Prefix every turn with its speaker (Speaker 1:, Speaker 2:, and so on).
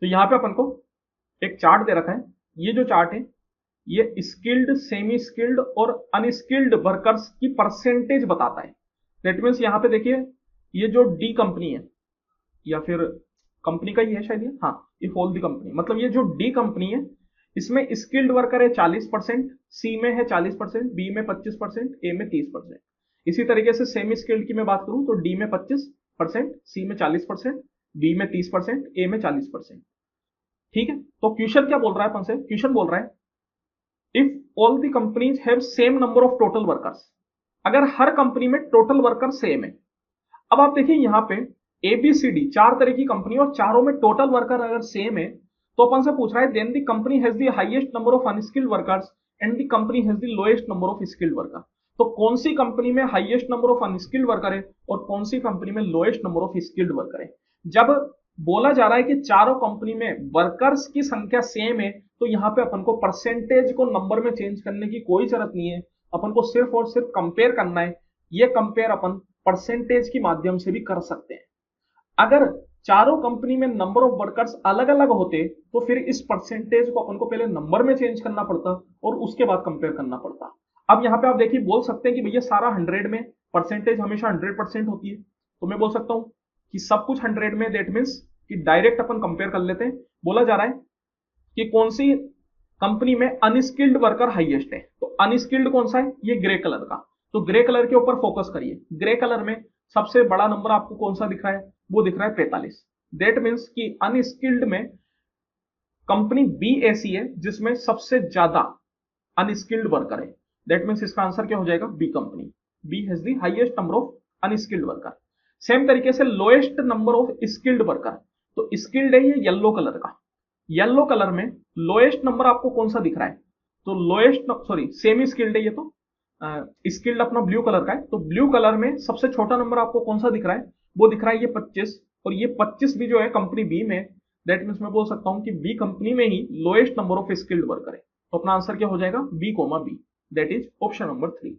Speaker 1: तो यहाँ पे अपन को एक चार्ट दे रखा है। ये जो चार्ट है ये स्किल्ड, सेमी स्किल्ड और अनस्किल्ड वर्कर्स की परसेंटेज बताता है। दैट मीन्स यहाँ पे देखिए ये जो डी कंपनी है, या फिर कंपनी का ही है शायद ये, हाँ ये फॉल दी कंपनी, मतलब ये जो डी कंपनी है इसमें स्किल्ड वर्कर है 40%, सी में है 40%, बी में 25%, ए में 30%। इसी तरीके से सेमी स्किल्ड की मैं बात करूं तो डी में 25%, सी में 40%, बी में 30%, ए में 40%। ठीक है, तो क्वेश्चन क्या बोल रहा है अपन से? क्वेश्चन बोल रहा है if all the companies have same number of total workers, अगर हर कंपनी में टोटल वर्कर सेम है। अब आप देखिए यहाँ पे एबीसीडी चार तरह की कंपनी और चारों में टोटल वर्कर अगर सेम है तो अपन से पूछ रहा है then the company has the highest number of unskilled workers and the company has the lowest number of skilled worker. तो कौन सी कंपनी में highest number of unskilled worker है और कौन सी कंपनी में lowest number of skilled worker है? जब बोला जा रहा है कि चारों कंपनी में वर्कर्स की संख्या सेम है तो यहाँ पे अपन को परसेंटेज को नंबर में चेंज करने की कोई जरूरत नहीं है, अपन को सिर्फ और सिर्फ कंपेयर करना है। ये कंपेयर अपन परसेंटेज के माध्यम से भी कर सकते हैं। अगर चारों कंपनी में नंबर ऑफ वर्कर्स अलग अलग होते तो फिर इस परसेंटेज को अपन को पहले नंबर में चेंज करना पड़ता और उसके बाद कंपेयर करना पड़ता। अब यहाँ पे आप देखिए बोल सकते हैं कि भैया सारा 100 में, परसेंटेज हमेशा 100% होती है, तो मैं बोल सकता हूं कि सब कुछ 100 में, दैट मीन्स कि डायरेक्ट अपन कंपेयर कर लेते हैं। बोला जा रहा है कि कौन सी कंपनी में अनस्किल्ड वर्कर हाईएस्ट है, तो अनस्किल्ड कौन सा है? ये ग्रे कलर का। तो ग्रे कलर के ऊपर फोकस करिए। ग्रे कलर में सबसे बड़ा नंबर आपको कौन सा दिख रहा है? वो दिख रहा है 45। दैट मीन्स कि अनस्किल्ड में कंपनी बी ऐसी है जिसमें सबसे ज्यादा अनस्किल्ड वर्कर है। दैट मीन्स इसका आंसर क्या हो जाएगा? B company. B has the highest number of unskilled worker. Same तरीके से lowest number of skilled worker, तो स्किल्ड है ये येलो कलर का। येलो कलर में लोएस्ट नंबर आपको कौन सा दिख रहा है? तो लोएस्ट, सॉरी सेमी स्किल्ड है ये, तो स्किल्ड अपना ब्लू कलर का है। तो ब्लू कलर में सबसे छोटा नंबर आपको कौन सा दिख रहा है? वो दिख रहा है ये 25, और ये 25 भी जो है कंपनी बी में। दैट मीन्स मैं बोल सकता हूं कि बी कंपनी में ही lowest number of skilled worker है। तो अपना आंसर क्या हो जाएगा? B comma B, that is option number 3।